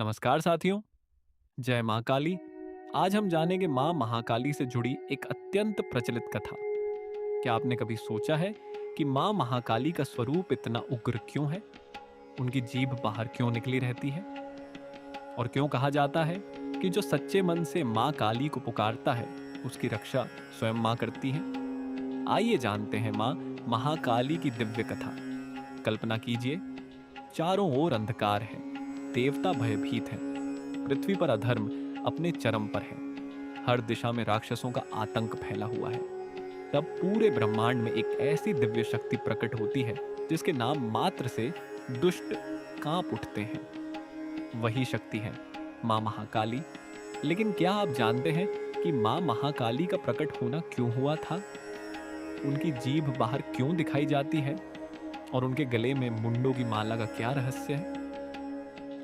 नमस्कार साथियों। जय माँ काली। आज हम जानेंगे माँ महाकाली से जुड़ी एक अत्यंत प्रचलित कथा। क्या आपने कभी सोचा है कि माँ महाकाली का स्वरूप इतना उग्र क्यों है? उनकी जीभ बाहर क्यों निकली रहती है? और क्यों कहा जाता है कि जो सच्चे मन से माँ काली को पुकारता है उसकी रक्षा स्वयं माँ करती है? आइए जानते हैं माँ महाकाली की दिव्य कथा। कल्पना कीजिए, चारों ओर अंधकार है, देवता भयभीत हैं, पृथ्वी पर अधर्म अपने चरम पर है, हर दिशा में राक्षसों का आतंक फैला हुआ है। तब पूरे ब्रह्मांड में एक ऐसी दिव्य शक्ति प्रकट होती है जिसके नाम मात्र से दुष्ट कांप उठते हैं। वही शक्ति है माँ महाकाली। लेकिन क्या आप जानते हैं कि माँ महाकाली का प्रकट होना क्यों हुआ था? उनकी जीभ बाहर क्यों दिखाई जाती है? और उनके गले में मुंडों की माला का क्या रहस्य है?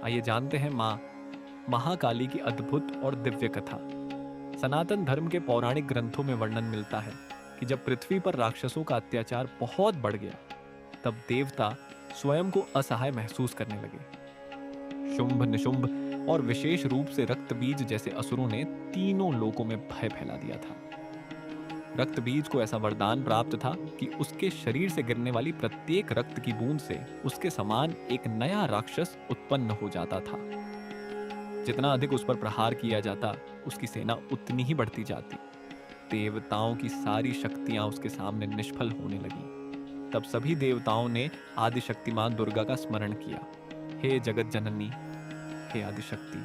आइए जानते हैं माँ महाकाली की अद्भुत और दिव्य कथा। सनातन धर्म के पौराणिक ग्रंथों में वर्णन मिलता है कि जब पृथ्वी पर राक्षसों का अत्याचार बहुत बढ़ गया, तब देवता स्वयं को असहाय महसूस करने लगे। शुंभ, निशुंभ और विशेष रूप से रक्तबीज जैसे असुरों ने तीनों लोकों में भय फैला दिया था। रक्तबीज को ऐसा वरदान प्राप्त था कि उसके शरीर से गिरने वाली प्रत्येक रक्त की बूंद से उसके समान एक नया राक्षस उत्पन्न हो जाता था। जितना अधिक उस पर प्रहार किया जाता, उसकी सेना उतनी ही बढ़ती जाती। देवताओं की सारी शक्तियां उसके सामने निष्फल होने लगी। तब सभी देवताओं ने आदिशक्ति मां दुर्गा का स्मरण किया। हे जगत जननी, हे आदिशक्ति,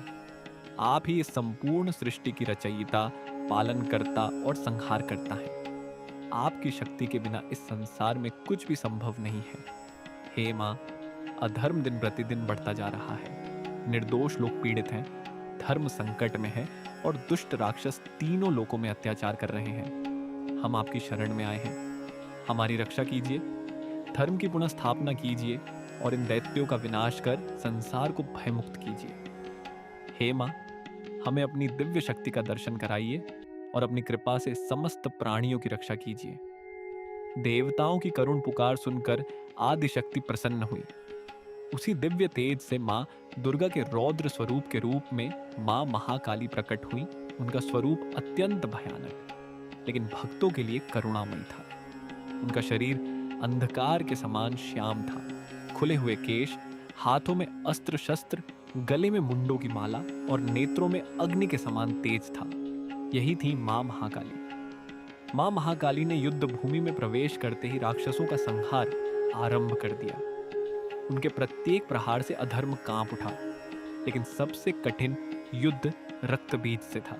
आप ही इस संपूर्ण सृष्टि की रचयिता, पालनकर्ता और संहार करता है। आपकी शक्ति के बिना इस संसार में कुछ भी संभव नहीं है। हे मां, अधर्म दिन प्रतिदिन बढ़ता जा रहा है, निर्दोष लोग पीड़ित हैं, धर्म संकट में है और दुष्ट राक्षस तीनों लोकों में अत्याचार कर रहे हैं। हम आपकी शरण में आए हैं, हमारी रक्षा कीजिए, धर्म की पुनः स्थापना कीजिए और इन दैत्यों का विनाश कर संसार को भयमुक्त कीजिए। हे मां, हमें अपनी दिव्य शक्ति का दर्शन कराइए और अपनी कृपा से समस्त प्राणियों की रक्षा कीजिए। देवताओं की करुण पुकार सुनकर आदिशक्ति प्रसन्न हुई। उसी दिव्य तेज से मां दुर्गा के रौद्र स्वरूप के रूप में मां महाकाली प्रकट हुई। उनका स्वरूप अत्यंत भयानक लेकिन भक्तों के लिए करुणामयी था। उनका शरीर अंधकार के समान श्याम था, खुले हुए केश, हाथों में अस्त्र शस्त्र, गले में मुंडों की माला और नेत्रों में अग्नि के समान तेज था। यही थी मां महाकाली। मां महाकाली ने युद्ध भूमि में प्रवेश करते ही राक्षसों का संहार आरंभ कर दिया। उनके प्रत्येक प्रहार से अधर्म कांप उठा, लेकिन सबसे कठिन युद्ध रक्तबीज से था।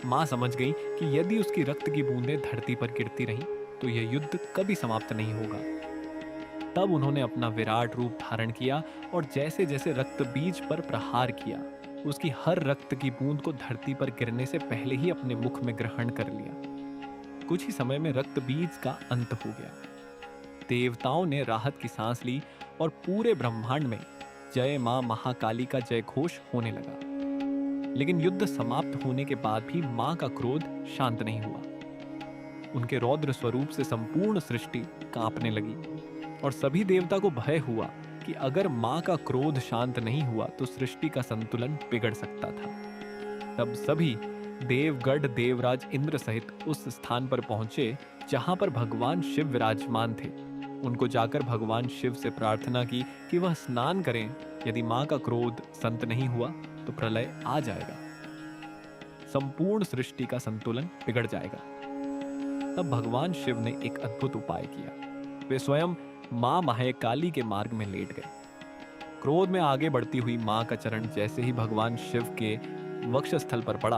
मां समझ गई कि यदि उसकी रक्त की बूंदें धरती पर गिरती रहीं तो यह युद्ध कभी समाप्त नहीं होगा। तब उन्होंने अपना विराट रूप धारण किया और जैसे जैसे रक्तबीज पर प्रहार किया, उसकी हर रक्त की बूंद को धरती पर गिरने से पहले ही अपने मुख में ग्रहण कर लिया। कुछ ही समय में रक्तबीज का अंत हो गया। देवताओं ने राहत की सांस ली और पूरे ब्रह्मांड में जय मां महाकाली का जय घोष होने लगा। लेकिन युद्ध समाप्त होने के बाद भी मां का क्रोध शांत नहीं हुआ। उनके रौद्र स्वरूप से संपूर्ण सृष्टि कांपने लगी और सभी देवता को भय हुआ कि अगर मां का क्रोध शांत नहीं हुआ तो सृष्टि का संतुलन बिगड़ सकता था। तब सभी देवगढ़ देवराज इंद्र सहित उस स्थान पर पहुंचे जहां पर भगवान शिव विराजमान थे। उनको जाकर भगवान शिव से प्रार्थना की कि वह स्नान करें। यदि मां का क्रोध शांत नहीं हुआ तो प्रलय आ जाएगा, संपूर्ण सृष्टि का संतुलन बिगड़ जाएगा। तब भगवान शिव ने एक अद्भुत उपाय किया। वे स्वयं मां महाकाली के मार्ग में लेट गए। क्रोध में आगे बढ़ती हुई मां का चरण जैसे ही भगवान शिव के वक्षस्थल पर पड़ा,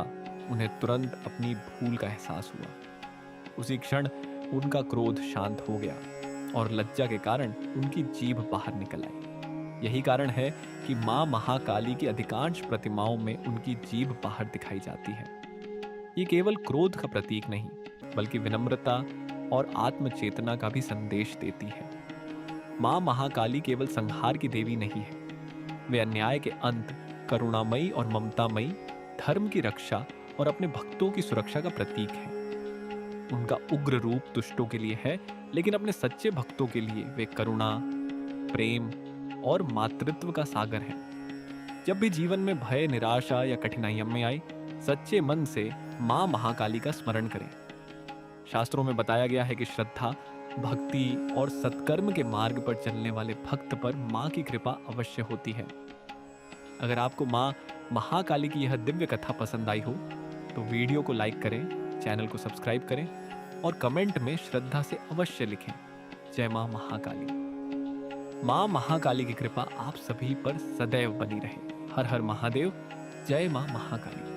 उन्हें तुरंत अपनी भूल का एहसास हुआ। उसी क्षण उनका क्रोध शांत हो गया और लज्जा के कारण उनकी जीभ बाहर निकल आई। यही कारण है कि मां महाकाली की अधिकांश प्रतिमाओं में उनकी जीभ बाहर दिखाई जाती है। ये केवल क्रोध का प्रतीक नहीं, बल्कि विनम्रता और आत्मचेतना का भी संदेश देती है। मां महाकाली केवल संहार की देवी नहीं है, वे अन्याय के अंत, करुणामयी और ममतामयी, धर्म की रक्षा और अपने भक्तों की सुरक्षा का प्रतीक है। उनका उग्र रूप दुष्टों के लिए है, लेकिन अपने सच्चे भक्तों के लिए वे करुणा, प्रेम और मातृत्व का सागर है। जब भी जीवन में भय, निराशा या कठिनाइयां में आए, सच्चे मन से माँ महाकाली का स्मरण करें। शास्त्रों में बताया गया है कि श्रद्धा, भक्ति और सत्कर्म के मार्ग पर चलने वाले भक्त पर माँ की कृपा अवश्य होती है। अगर आपको माँ महाकाली की यह दिव्य कथा पसंद आई हो तो वीडियो को लाइक करें, चैनल को सब्सक्राइब करें और कमेंट में श्रद्धा से अवश्य लिखें, जय माँ महाकाली। माँ महाकाली की कृपा आप सभी पर सदैव बनी रहे। हर हर महादेव। जय माँ महाकाली।